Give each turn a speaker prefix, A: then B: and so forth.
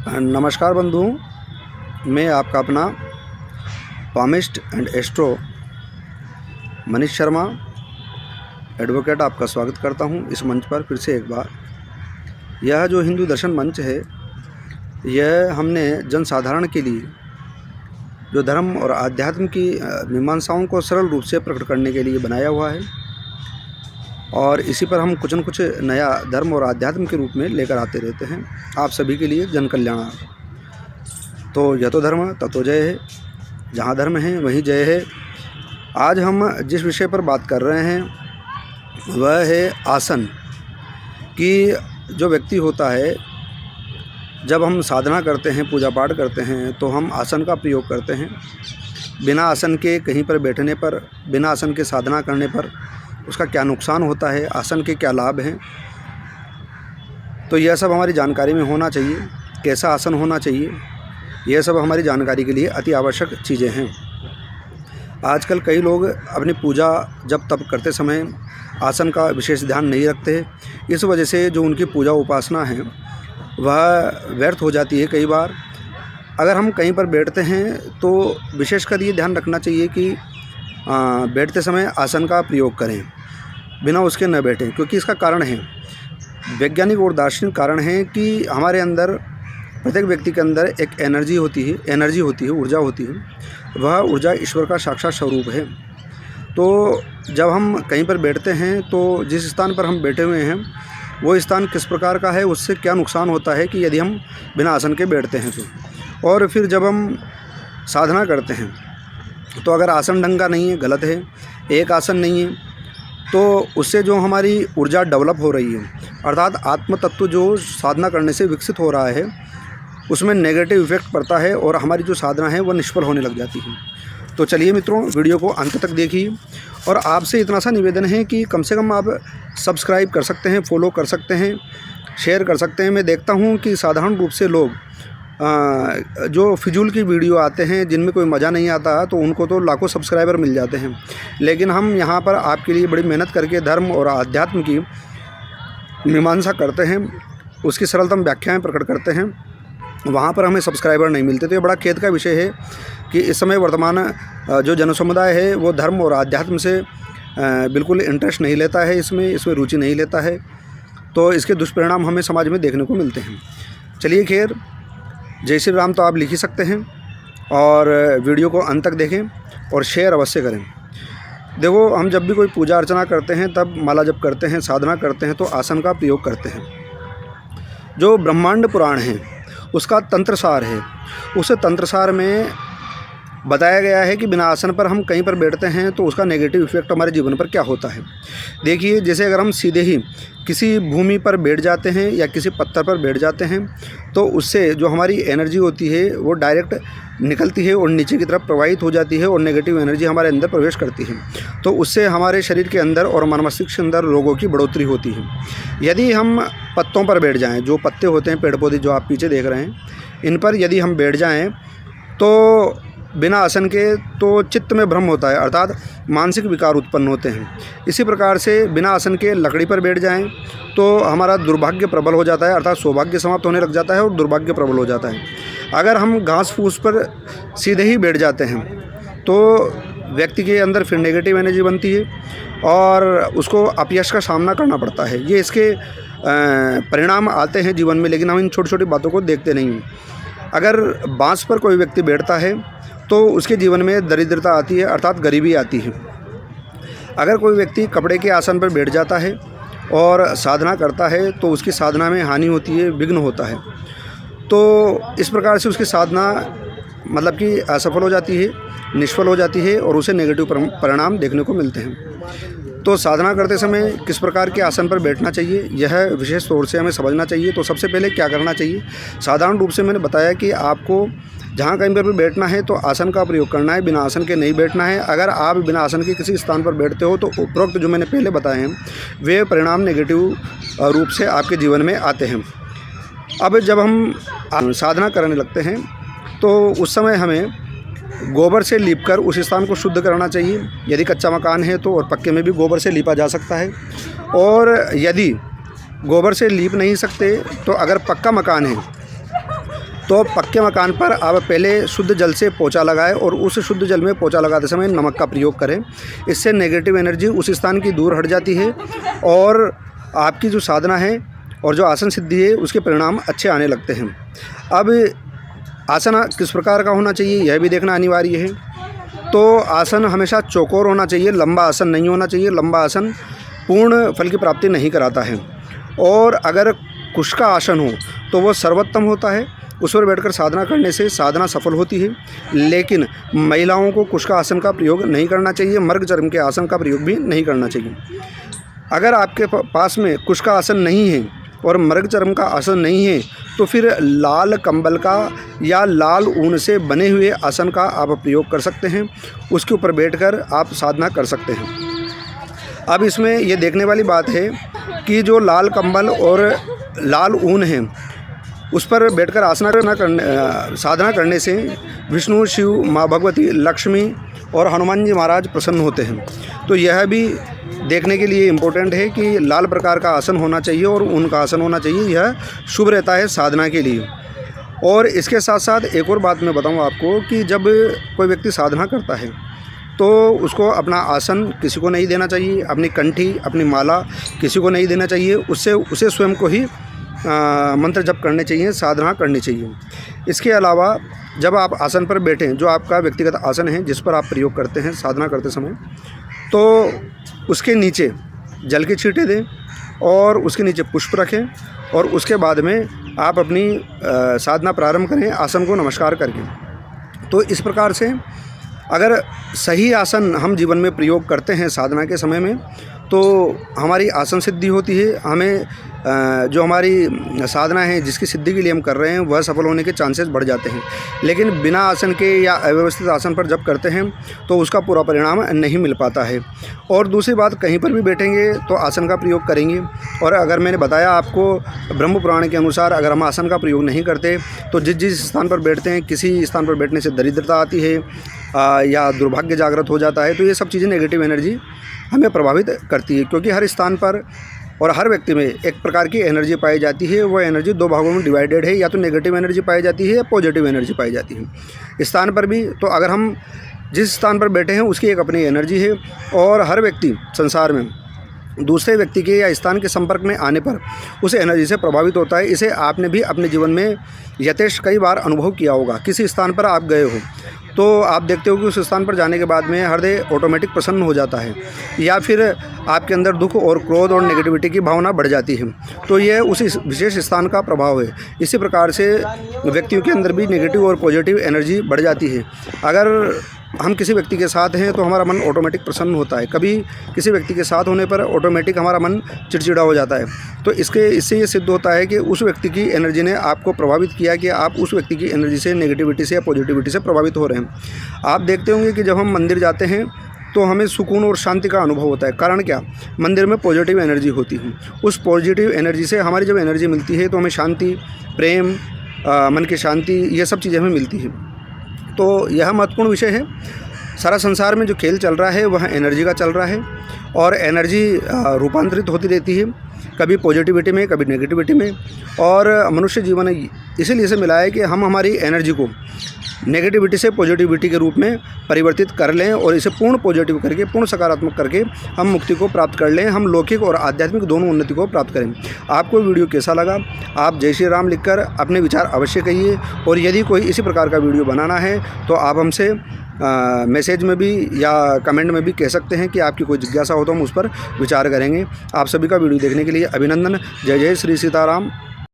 A: नमस्कार बंधुओं, मैं आपका अपना palmist and astro Manish Sharma advocate आपका स्वागत करता हूं इस मंच पर फिर से एक बार। यह जो हिंदू दर्शन मंच है, यह हमने जनसाधारण के लिए जो धर्म और आध्यात्म की मीमांसाओं को सरल रूप से प्रकट करने के लिए बनाया हुआ है और इसी पर हम कुछ न कुछ नया धर्म और आध्यात्म के रूप में लेकर आते रहते हैं आप सभी के लिए जन कल्याण। तो यह तो धर्म ततो जय है, जहाँ धर्म है वहीं जय है। आज हम जिस विषय पर बात कर रहे हैं वह है आसन कि जो व्यक्ति होता है, जब हम साधना करते हैं, पूजा पाठ करते हैं तो हम आसन का प्रयोग करते हैं। बिना आसन के कहीं पर बैठने पर, बिना आसन के साधना करने पर उसका क्या नुकसान होता है, आसन के क्या लाभ हैं, तो यह सब हमारी जानकारी में होना चाहिए। कैसा आसन होना चाहिए, यह सब हमारी जानकारी के लिए अति आवश्यक चीज़ें हैं। आजकल कई लोग अपनी पूजा जब तप करते समय आसन का विशेष ध्यान नहीं रखते। इस वजह से जो उनकी पूजा उपासना है वह व्यर्थ हो जाती है। कई बार अगर हम कहीं पर बैठते हैं तो विशेषकर ये ध्यान रखना चाहिए कि बैठते समय आसन का प्रयोग करें, बिना उसके न बैठें, क्योंकि इसका कारण है, वैज्ञानिक और दार्शनिक कारण है कि हमारे अंदर, प्रत्येक व्यक्ति के अंदर एक एनर्जी होती है, ऊर्जा होती है। वह ऊर्जा ईश्वर का साक्षात स्वरूप है। तो जब हम कहीं पर बैठते हैं तो जिस स्थान पर हम बैठे हुए हैं वो स्थान किस प्रकार का है, उससे क्या नुकसान होता है कि यदि हम बिना आसन के बैठते हैं तो। और फिर जब हम साधना करते हैं तो अगर आसन ढंग का नहीं है, गलत है, एक आसन नहीं है, तो उससे जो हमारी ऊर्जा डेवलप हो रही है, अर्थात आत्म तत्व जो साधना करने से विकसित हो रहा है, उसमें नेगेटिव इफेक्ट पड़ता है और हमारी जो साधना है वह निष्फल होने लग जाती है। तो चलिए मित्रों, वीडियो को अंत तक देखिए और आपसे इतना सा निवेदन है कि कम से कम आप सब्सक्राइब कर सकते हैं, फॉलो कर सकते हैं, शेयर कर सकते हैं। मैं देखता हूँ कि साधारण रूप से लोग जो फिजूल की वीडियो आते हैं जिनमें कोई मज़ा नहीं आता, तो उनको तो लाखों सब्सक्राइबर मिल जाते हैं, लेकिन हम यहाँ पर आपके लिए बड़ी मेहनत करके धर्म और आध्यात्म की मीमांसा करते हैं, उसकी सरलतम व्याख्याएं प्रकट करते हैं, वहाँ पर हमें सब्सक्राइबर नहीं मिलते। तो ये बड़ा खेद का विषय है कि इस समय वर्तमान जो जनसमुदाय है वो धर्म और आध्यात्म से बिल्कुल इंटरेस्ट नहीं लेता है, इसमें रुचि नहीं लेता है। तो इसके दुष्परिणाम हमें समाज में देखने को मिलते हैं। चलिए खैर, जय श्री राम तो आप लिख ही सकते हैं और वीडियो को अंत तक देखें और शेयर अवश्य करें। देखो, हम जब भी कोई पूजा अर्चना करते हैं, तब माला जप करते हैं, साधना करते हैं, तो आसन का प्रयोग करते हैं। जो ब्रह्मांड पुराण है उसका तंत्रसार है, उस तंत्रसार में बताया गया है कि बिना आसन पर हम कहीं पर बैठते हैं तो उसका नेगेटिव इफेक्ट हमारे जीवन पर क्या होता है। देखिए, जैसे अगर हम सीधे ही किसी भूमि पर बैठ जाते हैं या किसी पत्थर पर बैठ जाते हैं तो उससे जो हमारी एनर्जी होती है वो डायरेक्ट निकलती है और नीचे की तरफ प्रवाहित हो जाती है और नेगेटिव एनर्जी हमारे अंदर प्रवेश करती है। तो उससे हमारे शरीर के अंदर और मन मस्तिष्क के अंदर रोगों की बढ़ोतरी होती है। यदि हम पत्तों पर बैठ जाएँ, जो पत्ते होते हैं, पेड़ पौधे जो आप पीछे देख रहे हैं, इन पर यदि हम बैठ जाएँ तो बिना आसन के तो चित्त में भ्रम होता है, अर्थात मानसिक विकार उत्पन्न होते हैं। इसी प्रकार से बिना आसन के लकड़ी पर बैठ जाएं तो हमारा दुर्भाग्य प्रबल हो जाता है, अर्थात सौभाग्य समाप्त होने लग जाता है और दुर्भाग्य प्रबल हो जाता है। अगर हम घास फूस पर सीधे ही बैठ जाते हैं तो व्यक्ति के अंदर फिर नेगेटिव एनर्जी बनती है और उसको अपयश का सामना करना पड़ता है। ये इसके परिणाम आते हैं जीवन में, लेकिन हम इन छोटी छोटी बातों को देखते नहीं हैं। अगर बांस पर कोई व्यक्ति बैठता है तो उसके जीवन में दरिद्रता आती है, अर्थात गरीबी आती है। अगर कोई व्यक्ति कपड़े के आसन पर बैठ जाता है और साधना करता है तो उसकी साधना में हानि होती है, विघ्न होता है। तो इस प्रकार से उसकी साधना मतलब कि असफल हो जाती है, निष्फल हो जाती है और उसे नेगेटिव परिणाम देखने को मिलते हैं। तो साधना करते समय किस प्रकार के आसन पर बैठना चाहिए, यह विशेष तौर से हमें समझना चाहिए। तो सबसे पहले क्या करना चाहिए, साधारण रूप से मैंने बताया कि आपको जहाँ कहीं पर भी बैठना है तो आसन का प्रयोग करना है, बिना आसन के नहीं बैठना है। अगर आप बिना आसन के किसी स्थान पर बैठते हो तो उपरोक्त जो मैंने पहले बताए हैं वे परिणाम नेगेटिव रूप से आपके जीवन में आते हैं। अब जब हम साधना करने लगते हैं तो उस समय हमें गोबर से लीपकर उस स्थान को शुद्ध करना चाहिए। यदि कच्चा मकान है तो, और पक्के में भी गोबर से लीपा जा सकता है। और यदि गोबर से लीप नहीं सकते तो अगर पक्का मकान है तो पक्के मकान पर आप पहले शुद्ध जल से पोंछा लगाएं और उस शुद्ध जल में पोंछा लगाते समय नमक का प्रयोग करें। इससे नेगेटिव एनर्जी उस स्थान की दूर हट जाती है और आपकी जो साधना है और जो आसन सिद्धि है उसके परिणाम अच्छे आने लगते हैं। अब आसन किस प्रकार का होना चाहिए यह भी देखना अनिवार्य है। तो आसन हमेशा चौकोर होना चाहिए, लंबा आसन नहीं होना चाहिए। लंबा आसन पूर्ण फल की प्राप्ति नहीं कराता है। और अगर कुश का आसन हो तो वो सर्वोत्तम होता है, उस पर बैठकर साधना करने से साधना सफल होती है। लेकिन महिलाओं को कुश का आसन का प्रयोग नहीं करना चाहिए, मर्ग चर्म के आसन का प्रयोग भी नहीं करना चाहिए। अगर आपके पास में कुश का आसन नहीं है और मर्ग चर्म का आसन नहीं है तो फिर लाल कंबल का या लाल ऊन से बने हुए आसन का आप प्रयोग कर सकते हैं, उसके ऊपर बैठकर आप साधना कर सकते हैं। अब इसमें ये देखने वाली बात है कि जो लाल कंबल और लाल ऊन है उस पर बैठकर साधना करने से विष्णु, शिव, माँ भगवती, लक्ष्मी और हनुमान जी महाराज प्रसन्न होते हैं। तो यह भी देखने के लिए इम्पोर्टेंट है कि लाल प्रकार का आसन होना चाहिए और ऊन का आसन होना चाहिए, यह शुभ रहता है साधना के लिए। और इसके साथ साथ एक और बात मैं बताऊँ आपको कि जब कोई व्यक्ति साधना करता है तो उसको अपना आसन किसी को नहीं देना चाहिए, अपनी कंठी, अपनी माला किसी को नहीं देना चाहिए। उसे स्वयं को ही मंत्र जप करने चाहिए, साधना करनी चाहिए। इसके अलावा जब आप आसन पर बैठें, जो आपका व्यक्तिगत आसन है जिस पर आप प्रयोग करते हैं साधना करते समय, तो उसके नीचे जल की छींटे दें और उसके नीचे पुष्प रखें और उसके बाद में आप अपनी साधना प्रारंभ करें आसन को नमस्कार करके। तो इस प्रकार से अगर सही आसन हम जीवन में प्रयोग करते हैं साधना के समय में तो हमारी आसन सिद्धि होती है। हमें जो हमारी साधना है जिसकी सिद्धि के लिए हम कर रहे हैं वह सफल होने के चांसेस बढ़ जाते हैं। लेकिन बिना आसन के या अव्यवस्थित आसन पर जब करते हैं तो उसका पूरा परिणाम नहीं मिल पाता है। और दूसरी बात, कहीं पर भी बैठेंगे तो आसन का प्रयोग करेंगे। और अगर मैंने बताया आपको ब्रह्म पुराण के अनुसार अगर हम आसन का प्रयोग नहीं करते तो जिस स्थान पर बैठते हैं किसी स्थान पर बैठने से दरिद्रता आती है या दुर्भाग्य जागृत हो जाता है। तो ये सब चीज़ें नेगेटिव एनर्जी हमें प्रभावित करती है, क्योंकि हर स्थान पर और हर व्यक्ति में एक प्रकार की एनर्जी पाई जाती है। वह एनर्जी दो भागों में डिवाइडेड है, या तो नेगेटिव एनर्जी पाई जाती है या पॉजिटिव एनर्जी पाई जाती है स्थान पर भी। तो अगर हम जिस स्थान पर बैठे हैं उसकी एक अपनी एनर्जी है और हर व्यक्ति संसार में दूसरे व्यक्ति के या स्थान के संपर्क में आने पर उस एनर्जी से प्रभावित होता है। इसे आपने भी अपने जीवन में यथेष्ट कई बार अनुभव किया होगा। किसी स्थान पर आप गए हो तो आप देखते हो कि उस स्थान पर जाने के बाद में हृदय ऑटोमेटिक प्रसन्न हो जाता है, या फिर आपके अंदर दुख और क्रोध और नेगेटिविटी की भावना बढ़ जाती है। तो यह उस विशेष स्थान का प्रभाव है। इसी प्रकार से व्यक्तियों के अंदर भी नेगेटिव और पॉजिटिव एनर्जी बढ़ जाती है। अगर हम किसी व्यक्ति के साथ हैं तो हमारा मन ऑटोमेटिक प्रसन्न होता है, कभी किसी व्यक्ति के साथ होने पर ऑटोमेटिक हमारा मन चिड़चिड़ा हो जाता है। तो इससे ये सिद्ध होता है कि उस व्यक्ति की एनर्जी ने आपको प्रभावित किया कि आप उस व्यक्ति की एनर्जी से, नेगेटिविटी से या पॉजिटिविटी से प्रभावित हो रहे हैं। आप देखते होंगे कि जब हम मंदिर जाते हैं तो हमें सुकून और शांति का अनुभव होता है। कारण क्या? मंदिर में पॉजिटिव एनर्जी होती है। उस पॉजिटिव एनर्जी से हमारी जब एनर्जी मिलती है तो हमें शांति, प्रेम, मन की शांति, ये सब चीज़ें हमें मिलती हैं। तो यह महत्वपूर्ण विषय है। सारा संसार में जो खेल चल रहा है वह एनर्जी का चल रहा है और एनर्जी रूपांतरित होती रहती है, कभी पॉजिटिविटी में, कभी नेगेटिविटी में। और मनुष्य जीवन इसीलिए से मिला है कि हम हमारी एनर्जी को नेगेटिविटी से पॉजिटिविटी के रूप में परिवर्तित कर लें और इसे पूर्ण पॉजिटिव करके, पूर्ण सकारात्मक करके हम मुक्ति को प्राप्त कर लें, हम लौकिक और आध्यात्मिक दोनों उन्नति को प्राप्त करें। आपको वीडियो कैसा लगा? आप जय श्री राम लिखकर अपने विचार अवश्य कहिए। और यदि कोई इसी प्रकार का वीडियो बनाना है तो आप हमसे मैसेज में भी या कमेंट में भी कह सकते हैं कि आपकी कोई जिज्ञासा हो तो हम उस पर विचार करेंगे। आप सभी का वीडियो देखने के लिए अभिनंदन। जय जय श्री सीताराम।